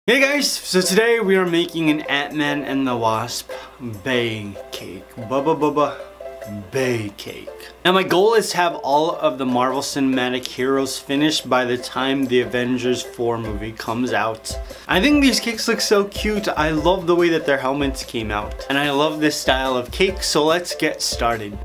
Hey guys, so today we are making an Ant-Man and the Wasp bay cake. Bay cake. Now my goal is to have all of the Marvel Cinematic Heroes finished by the time the Avengers 4 movie comes out. I think these cakes look so cute. I love the way that their helmets came out. And I love this style of cake, so let's get started.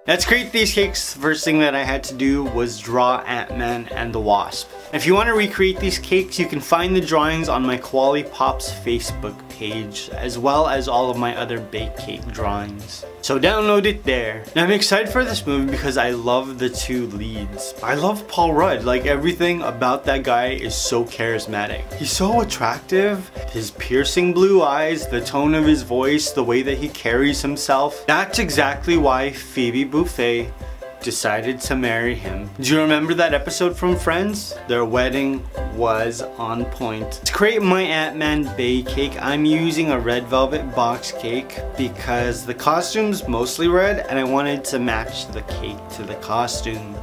Now to create these cakes, the first thing that I had to do was draw Ant-Man and the Wasp. If you want to recreate these cakes, you can find the drawings on my Koalipops Facebook page, as well as all of my other bake cake drawings. So download it there. Now I'm excited for this movie because I love the two leads. I love Paul Rudd. Like, everything about that guy is so charismatic. He's so attractive. His piercing blue eyes, the tone of his voice, the way that he carries himself. That's exactly why Phoebe Buffay decided to marry him. Do you remember that episode from Friends? Their wedding was on point. To create my Ant-Man bay cake, I'm using a red velvet box cake because the costume's mostly red and I wanted to match the cake to the costume.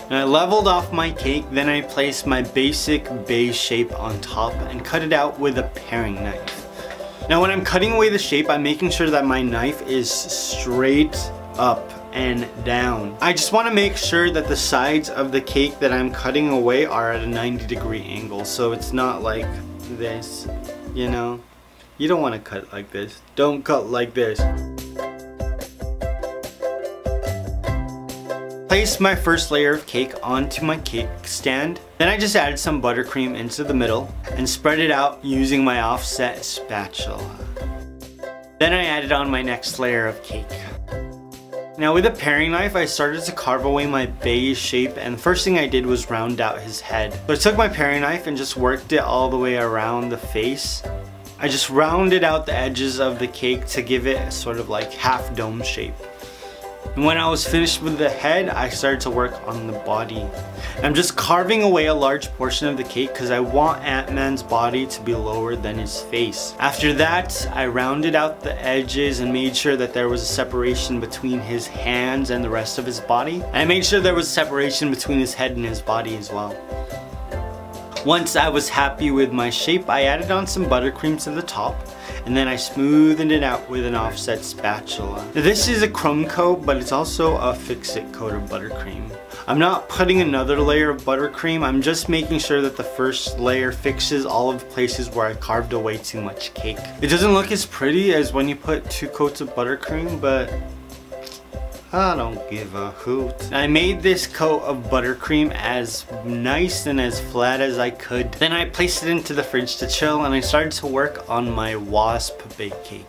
And I leveled off my cake, then I placed my basic bay shape on top and cut it out with a paring knife. Now when I'm cutting away the shape, I'm making sure that my knife is straight up and down. I just want to make sure that the sides of the cake that I'm cutting away are at a 90-degree angle, so it's not like this, you know? You don't want to cut like this. Don't cut like this. Place my first layer of cake onto my cake stand. Then I just added some buttercream into the middle and spread it out using my offset spatula. Then I added on my next layer of cake. Now with a paring knife, I started to carve away my bay shape, and the first thing I did was round out his head. So I took my paring knife and just worked it all the way around the face. I just rounded out the edges of the cake to give it sort of like half dome shape. And when I was finished with the head, I started to work on the body. I'm just carving away a large portion of the cake because I want Ant-Man's body to be lower than his face. After that, I rounded out the edges and made sure that there was a separation between his hands and the rest of his body. And I made sure there was a separation between his head and his body as well. Once I was happy with my shape, I added on some buttercream to the top, and then I smoothed it out with an offset spatula. Now, this is a crumb coat, but it's also a fix-it coat of buttercream. I'm not putting another layer of buttercream, I'm just making sure that the first layer fixes all of the places where I carved away too much cake. It doesn't look as pretty as when you put 2 coats of buttercream, but I don't give a hoot. I made this coat of buttercream as nice and as flat as I could. Then I placed it into the fridge to chill and I started to work on my Wasp bake cake.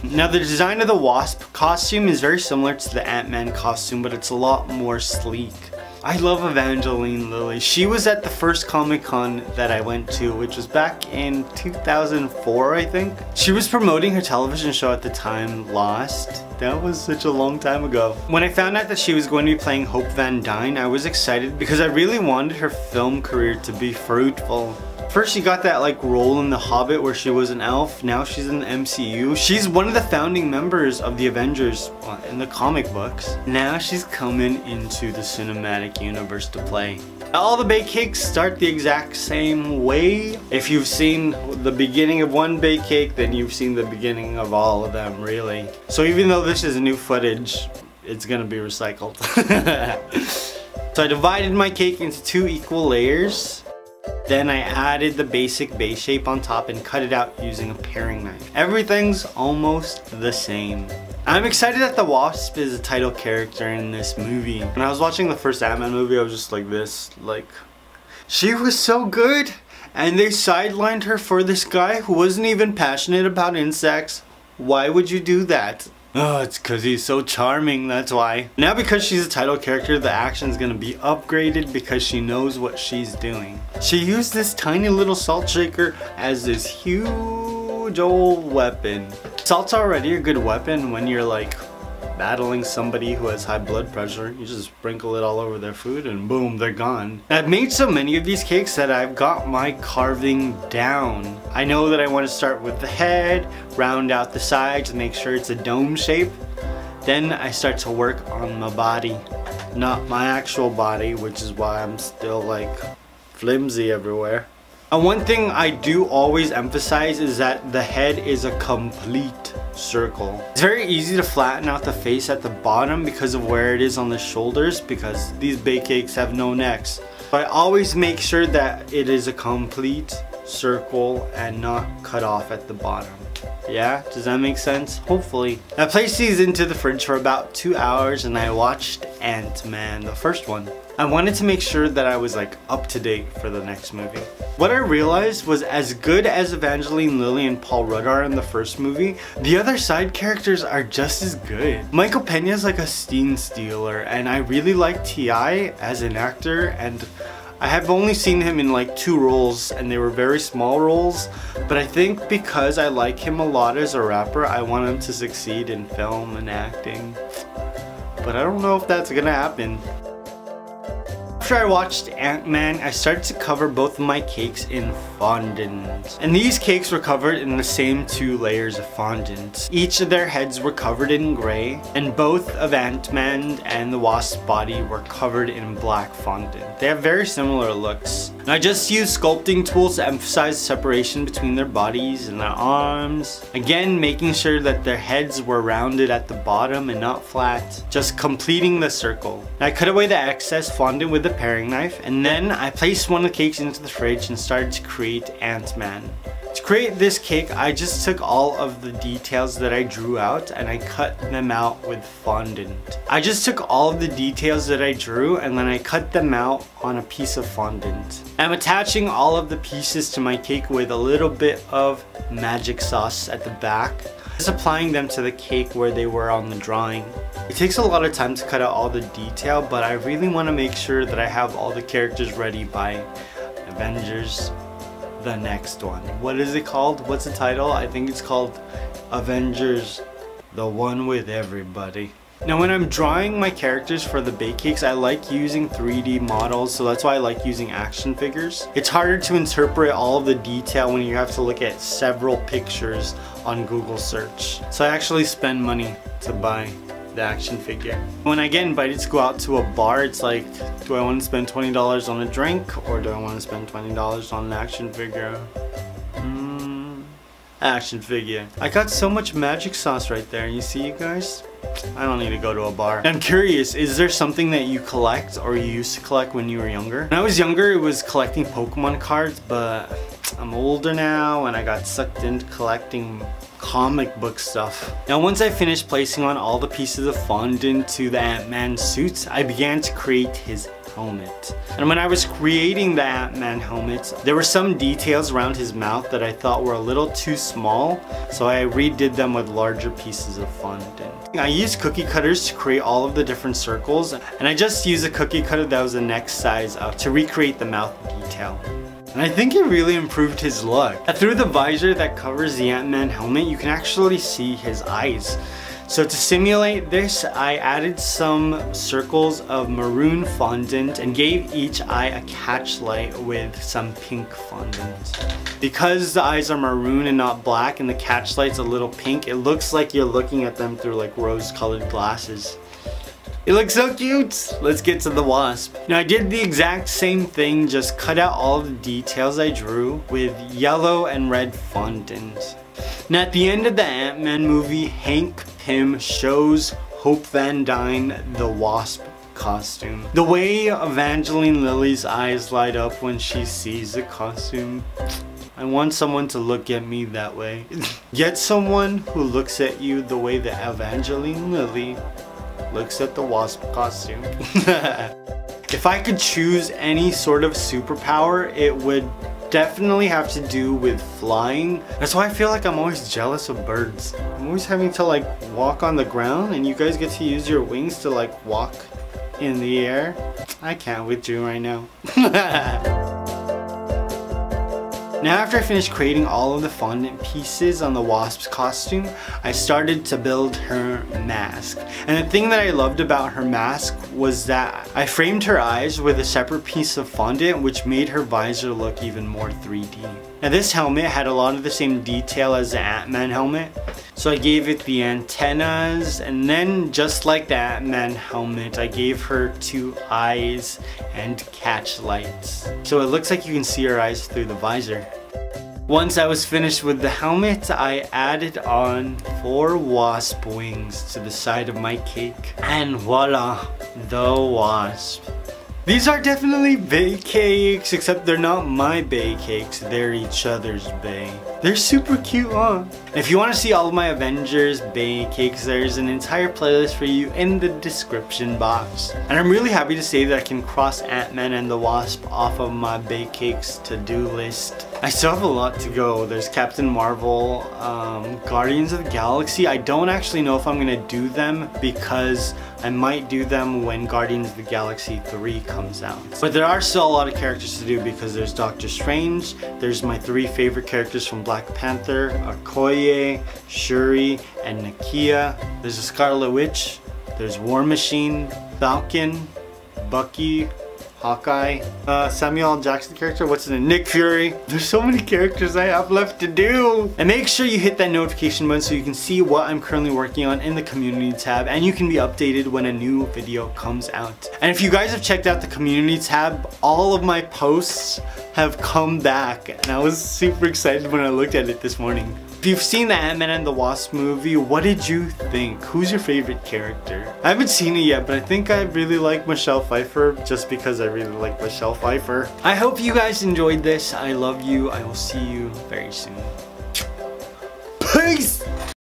Now the design of the Wasp costume is very similar to the Ant-Man costume, but it's a lot more sleek. I love Evangeline Lilly. She was at the first Comic-Con that I went to, which was back in 2004, I think. She was promoting her television show at the time, Lost. That was such a long time ago. When I found out that she was going to be playing Hope Van Dyne, I was excited because I really wanted her film career to be fruitful. First she got that like role in The Hobbit where she was an elf, now she's in the MCU. She's one of the founding members of the Avengers in the comic books. Now she's coming into the cinematic universe to play. All the bake cakes start the exact same way. If you've seen the beginning of one bake cake, then you've seen the beginning of all of them, really. So even though this is new footage, it's gonna be recycled. So I divided my cake into 2 equal layers. Then I added the basic base shape on top and cut it out using a paring knife. Everything's almost the same. I'm excited that the Wasp is a title character in this movie. When I was watching the first Ant-Man movie, I was just like this, like, she was so good! And they sidelined her for this guy who wasn't even passionate about insects. Why would you do that? Oh, it's because he's so charming, that's why. Now because she's a title character, the action's gonna be upgraded because she knows what she's doing. She used this tiny little salt shaker as this huge old weapon. Salt's already a good weapon when you're like battling somebody who has high blood pressure. You just sprinkle it all over their food and boom, they're gone. I've made so many of these cakes that I've got my carving down. I know that I want to start with the head, round out the sides, make sure it's a dome shape. Then I start to work on my body. not my actual body, which is why I'm still like flimsy everywhere. And one thing I do always emphasize is that the head is a complete circle. It's very easy to flatten out the face at the bottom because of where it is on the shoulders, because these bake cakes have no necks. So I always make sure that it is a complete circle and not cut off at the bottom. Yeah, does that make sense? Hopefully. I placed these into the fridge for about 2 hours and I watched Ant-Man, the first one. I wanted to make sure that I was like up to date for the next movie. What I realized was, as good as Evangeline Lilly and Paul Rudd are in the first movie, the other side characters are just as good. Michael Pena is like a scene stealer, and I really like T.I. as an actor, and I have only seen him in like 2 roles and they were very small roles, but I think because I like him a lot as a rapper, I want him to succeed in film and acting. But I don't know if that's gonna happen. After I watched Ant-Man, I started to cover both of my cakes in fondant. And these cakes were covered in the same 2 layers of fondant. Each of their heads were covered in gray, and both of Ant-Man and the Wasp's body were covered in black fondant. They have very similar looks. And I just used sculpting tools to emphasize separation between their bodies and their arms. Again, making sure that their heads were rounded at the bottom and not flat, just completing the circle. And I cut away the excess fondant with a paring knife, and then I placed one of the cakes into the fridge and started to create Ant-Man. To create this cake, I just took all of the details that I drew out and I cut them out with fondant. I just took all of the details that I drew and then I cut them out on a piece of fondant. I'm attaching all of the pieces to my cake with a little bit of magic sauce at the back, just applying them to the cake where they were on the drawing. It takes a lot of time to cut out all the detail, but I really want to make sure that I have all the characters ready by Avengers the next one. What is it called? What's the title? I think it's called Avengers the One with Everybody. Now when I'm drawing my characters for the bake cakes, I like using 3D models, so that's why I like using action figures. It's harder to interpret all of the detail when you have to look at several pictures on Google search. So I actually spend money to buy the action figure. When I get invited to go out to a bar, it's like, do I want to spend $20 on a drink or do I want to spend $20 on an action figure? Action figure. I got so much magic sauce right there. You see, you guys? I don't need to go to a bar. I'm curious, is there something that you collect or you used to collect when you were younger? When I was younger, it was collecting Pokemon cards, but I'm older now and I got sucked into collecting comic book stuff. Now once I finished placing on all the pieces of fondant to the Ant-Man suit, I began to create his helmet. And when I was creating the Ant-Man helmet, there were some details around his mouth that I thought were a little too small, so I redid them with larger pieces of fondant. I used cookie cutters to create all of the different circles, and I just used a cookie cutter that was the next size up to recreate the mouth detail. And I think it really improved his look. Through the visor that covers the Ant-Man helmet, you can actually see his eyes. So to simulate this, I added some circles of maroon fondant and gave each eye a catch light with some pink fondant. Because the eyes are maroon and not black and the catch light's a little pink, it looks like you're looking at them through like rose-colored glasses. It looks so cute! Let's get to the Wasp. Now I did the exact same thing, just cut out all of the details I drew with yellow and red fondant. Now at the end of the Ant-Man movie, Hank Pym shows Hope Van Dyne the Wasp costume. The way Evangeline Lilly's eyes light up when she sees the costume, I want someone to look at me that way. Get someone who looks at you the way that Evangeline Lilly looks at the Wasp costume. If I could choose any sort of superpower, it would definitely have to do with flying. That's why I feel like I'm always jealous of birds. I'm always having to like walk on the ground and you guys get to use your wings to like walk in the air. I can't with you right now. Now after I finished creating all of the fondant pieces on the Wasp's costume, I started to build her mask. And the thing that I loved about her mask was that I framed her eyes with a separate piece of fondant, which made her visor look even more 3D. Now this helmet had a lot of the same detail as the Ant-Man helmet, So I gave it the antennas, and then just like the Ant-Man helmet, I gave her 2 eyes and catch lights. So it looks like you can see her eyes through the visor. Once I was finished with the helmet, I added on 4 wasp wings to the side of my cake. And voila, the wasp. These are definitely bay cakes, except they're not my bay cakes, they're each other's bay. They're super cute, huh? If you want to see all of my Avengers bay cakes, there's an entire playlist for you in the description box. And I'm really happy to say that I can cross Ant-Man and the Wasp off of my bay cakes to-do list. I still have a lot to go. There's Captain Marvel, Guardians of the Galaxy. I don't actually know if I'm gonna do them because I might do them when Guardians of the Galaxy 3 comes out. But there are still a lot of characters to do because there's Doctor Strange, there's my 3 favorite characters from Black Panther, Okoye, Shuri, and Nakia. There's a Scarlet Witch, there's War Machine, Falcon, Bucky, Hawkeye, Samuel L. Jackson character, what's his name? Nick Fury. There's so many characters I have left to do. And make sure you hit that notification button so you can see what I'm currently working on in the community tab, and you can be updated when a new video comes out. And if you guys have checked out the community tab, all of my posts have come back, and I was super excited when I looked at it this morning. If you've seen the Ant-Man and the Wasp movie, what did you think? Who's your favorite character? I haven't seen it yet, but I think I really like Michelle Pfeiffer just because I really like Michelle Pfeiffer. I hope you guys enjoyed this. I love you. I will see you very soon. Peace!